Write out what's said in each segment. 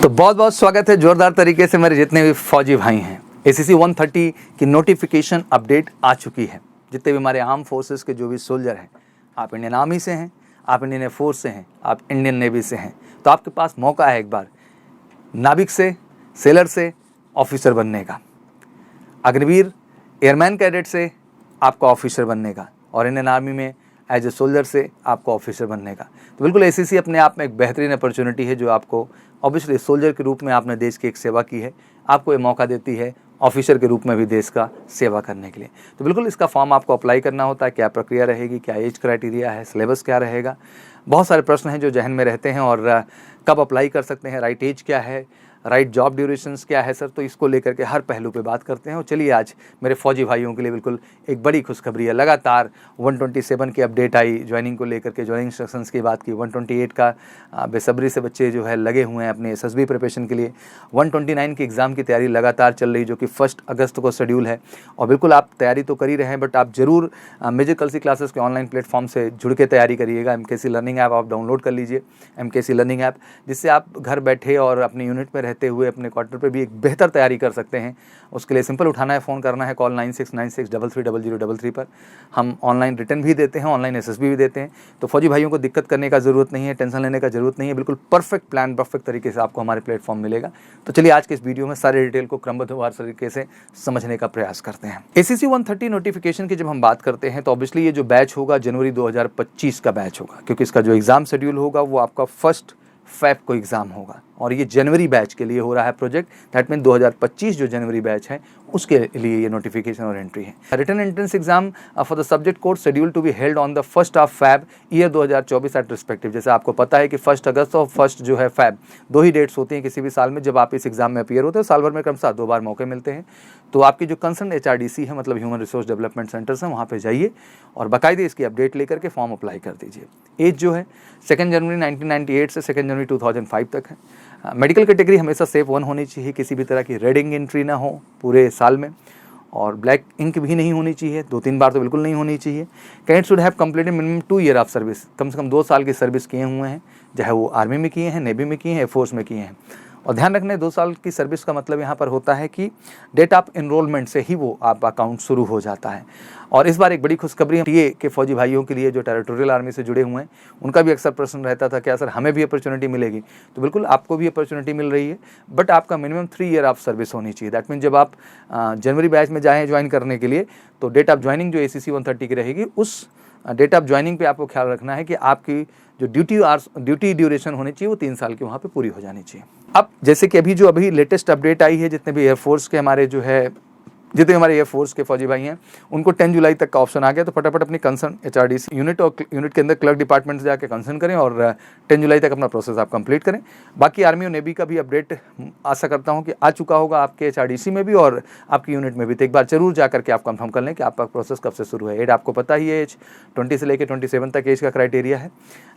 तो बहुत बहुत स्वागत है जोरदार तरीके से मेरे जितने भी फौजी भाई हैं। एसीसी 130 की नोटिफिकेशन अपडेट आ चुकी है। जितने भी हमारे आर्म फोर्सेस के जो भी सोल्जर हैं, आप इंडियन आर्मी से हैं, आप इंडियन एयरफोर्स से हैं, आप इंडियन नेवी से हैं, तो आपके पास मौका है एक बार नाविक से, सेलर से ऑफिसर बनने का, अग्निवीर एयरमैन कैडेट से आपको ऑफिसर बनने का, और इंडियन आर्मी में एज ए सोल्जर से आपको ऑफिसर बनने का। तो बिल्कुल एसीसी अपने आप में एक बेहतरीन अपॉर्चुनिटी है जो आपको ऑब्वियसली सोल्जर के रूप में आपने देश की एक सेवा की है, आपको ये मौका देती है ऑफिसर के रूप में भी देश का सेवा करने के लिए। तो बिल्कुल इसका फॉर्म आपको अप्लाई करना होता है। क्या प्रक्रिया रहेगी, क्या एज क्राइटेरिया है, सिलेबस क्या रहेगा, बहुत सारे प्रश्न हैं जो जहन में रहते हैं। और कब अप्लाई कर सकते हैं, राइट एज क्या है, राइट जॉब ड्यूरेशंस क्या है सर, तो इसको लेकर के हर पहलू पे बात करते हैं। और चलिए आज मेरे फौजी भाइयों के लिए बिल्कुल एक बड़ी खुशखबरी है। लगातार 127 की अपडेट आई ज्वाइनिंग को लेकर के, ज्वाइनिंग इंस्ट्रक्शंस की बात की। 128 का बेसब्री से बच्चे जो है लगे हुए हैं अपने एसएसबी प्रिपरेशन के लिए। 129 की एग्ज़ाम की तैयारी लगातार चल रही, जो कि 1 अगस्त को शेड्यूल है। और बिल्कुल आप तैयारी तो कर ही रहे हैं, बट आप ज़रूर मेजर कलसी क्लासेस के ऑनलाइन प्लेटफॉर्म से जुड़ के तैयारी करिएगा। MKC लर्निंग ऐप आप डाउनलोड कर लीजिए, MKC लर्निंग ऐप, जिससे आप घर बैठे और अपने यूनिट में रहते हुए अपने क्वार्टर पे भी एक बेहतर तैयारी कर सकते हैं। उसके लिए सिंपल उठाना है, फ़ोन करना है, कॉल 9696330033 पर। हम ऑनलाइन रिटर्न भी देते हैं, ऑनलाइन एसएसबी भी देते हैं। तो फौजी भाइयों को दिक्कत करने का ज़रूरत नहीं है, टेंशन लेने का ज़रूरत नहीं है। बिल्कुल परफेक्ट प्लान, परफेक्ट तरीके से आपको हमारे प्लेटफॉर्म मिलेगा। तो चलिए आज के इस वीडियो में सारे डिटेल को क्रमबद्धवार तरीके से समझने का प्रयास करते हैं। एसीसी 130 नोटिफिकेशन की जब हम बात करते हैं तो ऑब्वियसली ये जो बैच होगा जनवरी 2025 का बैच होगा, क्योंकि इसका जो एग्ज़ाम शेड्यूल होगा वो आपका 1 फ़रवरी को एग्ज़ाम होगा। और ये जनवरी बैच के लिए हो रहा है प्रोजेक्ट। दैट मीन 2025 जो जनवरी बैच है उसके लिए ये नोटिफिकेशन और एंट्री है। Written entrance exam for the subject course schedule to be held on the 1 February year 2024 at respective. जैसे आपको पता है कि 1 अगस्त और 1 जो है फ़रवरी, 2 ही डेट्स होती हैं किसी भी साल में जब आप इस एग्जाम में अपीयर होते हैं। साल भर में क्रमशः 2 बार मौके मिलते हैं। तो आपकी जो कंसर्न HRDC है, मतलब ह्यूमन रिसोर्स डेवलपमेंट सेंटर्स हैं, वहाँ पे जाइए और बाकायदे इसकी अपडेट लेकर के फॉर्म अप्लाई कर दीजिए। एज जो है 2 जनवरी 1998 से 2 जनवरी 2005 तक है। मेडिकल कैटेगरी हमेशा सेफ 1 होनी चाहिए, किसी भी तरह की रेडिंग एंट्री ना हो पूरे साल में, और ब्लैक इंक भी नहीं होनी चाहिए, 2-3 बार तो बिल्कुल नहीं होनी चाहिए। Candidate should have completed minimum 2 year of service, कम से कम 2 साल की सर्विस किए हुए हैं, चाहे वो आर्मी में किए हैं, नेवी में किए हैं, एयरफोर्स में किए हैं। और ध्यान रखना है 2 साल की सर्विस का मतलब यहाँ पर होता है कि डेट ऑफ एनरोलमेंट से ही वो आपका अकाउंट शुरू हो जाता है। और इस बार एक बड़ी खुशखबरी टीए के फौजी भाइयों के लिए जो टेरिटोरियल आर्मी से जुड़े हुए हैं, उनका भी अक्सर प्रश्न रहता था क्या सर हमें भी अपॉर्चुनिटी मिलेगी। तो बिल्कुल आपको भी अपॉर्चुनिटी मिल रही है, बट आपका मिनिमम 3 ईयर ऑफ सर्विस होनी चाहिए। दैट मीन जब आप जनवरी बैच में जाएँ ज्वाइन करने के लिए, तो डेट ऑफ ज्वाइनिंग जो एसीसी 130 की रहेगी, उस डेट ऑफ ज्वाइनिंग पे आपको ख्याल रखना है कि आपकी जो ड्यूटी ड्यूरेशन होनी चाहिए वो 3 साल की वहाँ पे पूरी हो जानी चाहिए। अब जैसे कि अभी लेटेस्ट अपडेट आई है, जितने भी एयरफोर्स के हमारे जो है जितने हमारे एयरफोर्स के फौजी भाई हैं, उनको 10 जुलाई तक का ऑप्शन आ गया। तो फटाफट अपनी कंसर्न HRDC यूनिट और यूनिट के अंदर क्लर्क डिपार्टमेंट से जाकर कंसर्न करें और 10 जुलाई तक अपना प्रोसेस आप कंप्लीट करें। बाकी आर्मी और नेवी का भी अपडेट आशा करता हूं कि आ चुका होगा आपके HRDC में भी और आपकी यूनिट में भी। तो एक बार जरूर जा करके आप कंफर्म कर लें कि आपका प्रोसेस कब से शुरू है। एज आपको पता ही है, एज 20 से लेकर 27 तक एज का क्राइटेरिया है।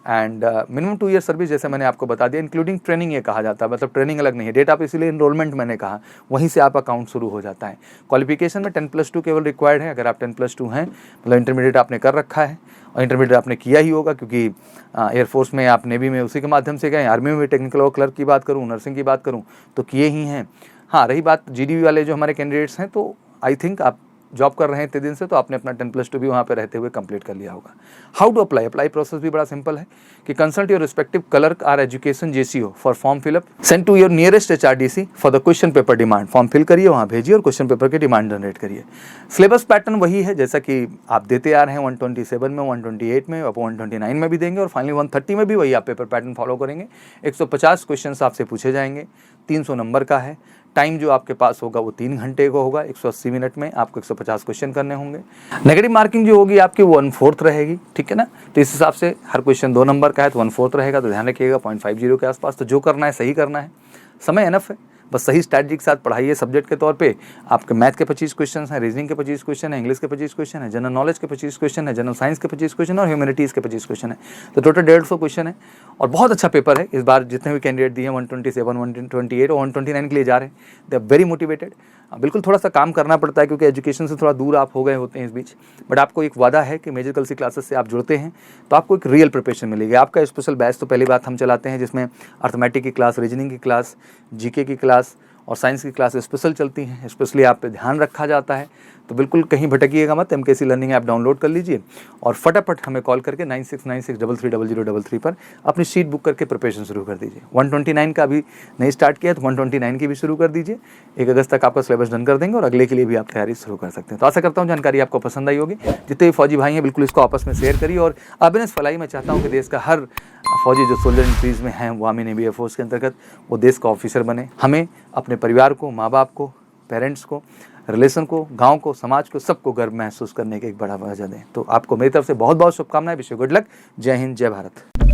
एंड मिनिमम 2 ईयर सर्विस जैसे मैंने आपको बता दिया, इंक्लूडिंग ट्रेनिंग ये कहा जाता है, मतलब ट्रेनिंग अलग नहीं है। डेट आप इसीलिए एनरोलमेंट मैंने कहा, वहीं से आप अकाउंट शुरू हो जाता है। क्वालिफिकेशन में 10+2 केवल रिक्वायर्ड है। अगर आप 10+2 हैं, मतलब इंटरमीडिएट आपने कर रखा है, और इंटरमीडिएट आपने किया ही होगा क्योंकि एयरफोर्स में आप नेवी में उसी के माध्यम से गए, आर्मी में टेक्निकल और क्लर्क की बात करूँ, नर्सिंग की बात करूँ तो किए ही हैं। हाँ, रही बात GDV वाले जो हमारे कैंडिडेट्स हैं, तो आई थिंक आप जॉब कर रहे हैं इतने दिन से, तो आपने अपना 10+2 भी वहाँ पे रहते हुए कंप्लीट कर लिया होगा। हाउ टू अप्लाई प्रोसेस भी बड़ा सिंपल है कि consult your respective clerk or education JCO for form fill up, send to your nearest HRDC for the question paper demand. Form fill करिए, वहाँ भेजिए और क्वेश्चन पेपर की डिमांड जनरेट करिए। सिलेबस पैटर्न वही है जैसा कि आप देते आ रहे हैं 127 में, 128 में, आप 129 में भी देंगे और फाइनली 130 में भी वही आप पेपर पैटर्न फॉलो करेंगे। 150 क्वेश्चन आपसे पूछे जाएंगे, 300 नंबर का है। टाइम जो आपके पास होगा वो 3 घंटे का होगा। 180 मिनट में आपको 150 क्वेश्चन करने होंगे। नेगेटिव मार्किंग जो होगी आपकी वो 1/4 रहेगी, ठीक है ना। तो इस हिसाब से हर क्वेश्चन 2 नंबर का है तो 1/4 रहेगा, तो ध्यान रखिएगा 0.50 के आसपास। तो जो करना है सही करना है, समय एनफ है, बस सही स्ट्रैटेजी के साथ पढ़ाइए। सब्जेक्ट के तौर पे आपके मैथ के 25 क्वेश्चन हैं, रीजनिंग के 25 क्वेश्चन हैं, इंग्लिश के 25 क्वेश्चन है, जनरल नॉलेज के 25 क्वेश्चन है, जनरल साइंस के 25 क्वेश्चन और ह्यूमैनिटीज़ के 25 क्वेश्चन है। तो टोटल 150 क्वेश्चन है और बहुत अच्छा पेपर है। इस बार जितने भी कैंडिडेट दिए हैं 127, 128 और 129 के लिए जा रहे हैं, दे आर वेरी मोटिवेटेड। बिल्कुल थोड़ा सा काम करना पड़ता है क्योंकि एजुकेशन से थोड़ा दूर आप हो गए होते हैं इस बीच, बट आपको एक वादा है कि मेजर कल सी क्लासेस से आप जुड़ते हैं तो आपको एक रियल प्रिपरेशन मिलेगी। आपका स्पेशल बैच तो पहली बात हम चलाते हैं जिसमें अर्थमेटिक की क्लास, रीजनिंग की क्लास, जीके की क्लास और साइंस की क्लास स्पेशल चलती हैं, स्पेशली आप पे ध्यान रखा जाता है। तो बिल्कुल कहीं भटकिएगा मत, MKC लर्निंग ऐप डाउनलोड कर लीजिए और फटाफट हमें कॉल करके 9696330000 पर अपनी सीट बुक करके प्रिपरेशन शुरू कर दीजिए। 129 का अभी नहीं स्टार्ट किया तो 129 की भी शुरू कर दीजिए। 1 अगस्त तक आपका सिलेबस डन कर देंगे और अगले के लिए भी आप तैयारी शुरू कर सकते हैं। तो आशा करता हूँ जानकारी आपको पसंद आई होगी। जितने भी फौजी भाई हैं बिल्कुल इसको आपस में शेयर करिए और अवेयरनेस फैलाई। मैं चाहता हूँ कि देश का हर फौजी जो सोल्जर इंक्रीज में हैं वो आर्मी नेवी एयरफोर्स के अंतर्गत वो देश का ऑफिसर बने। हमें अपने परिवार को, माँ बाप को, पेरेंट्स को, रिलेशन को, गांव को, समाज को, सबको गर्व महसूस करने के एक बड़ा वजह दें। तो आपको मेरी तरफ से बहुत बहुत शुभकामनाएं। Wish you good luck. जय हिंद, जय भारत।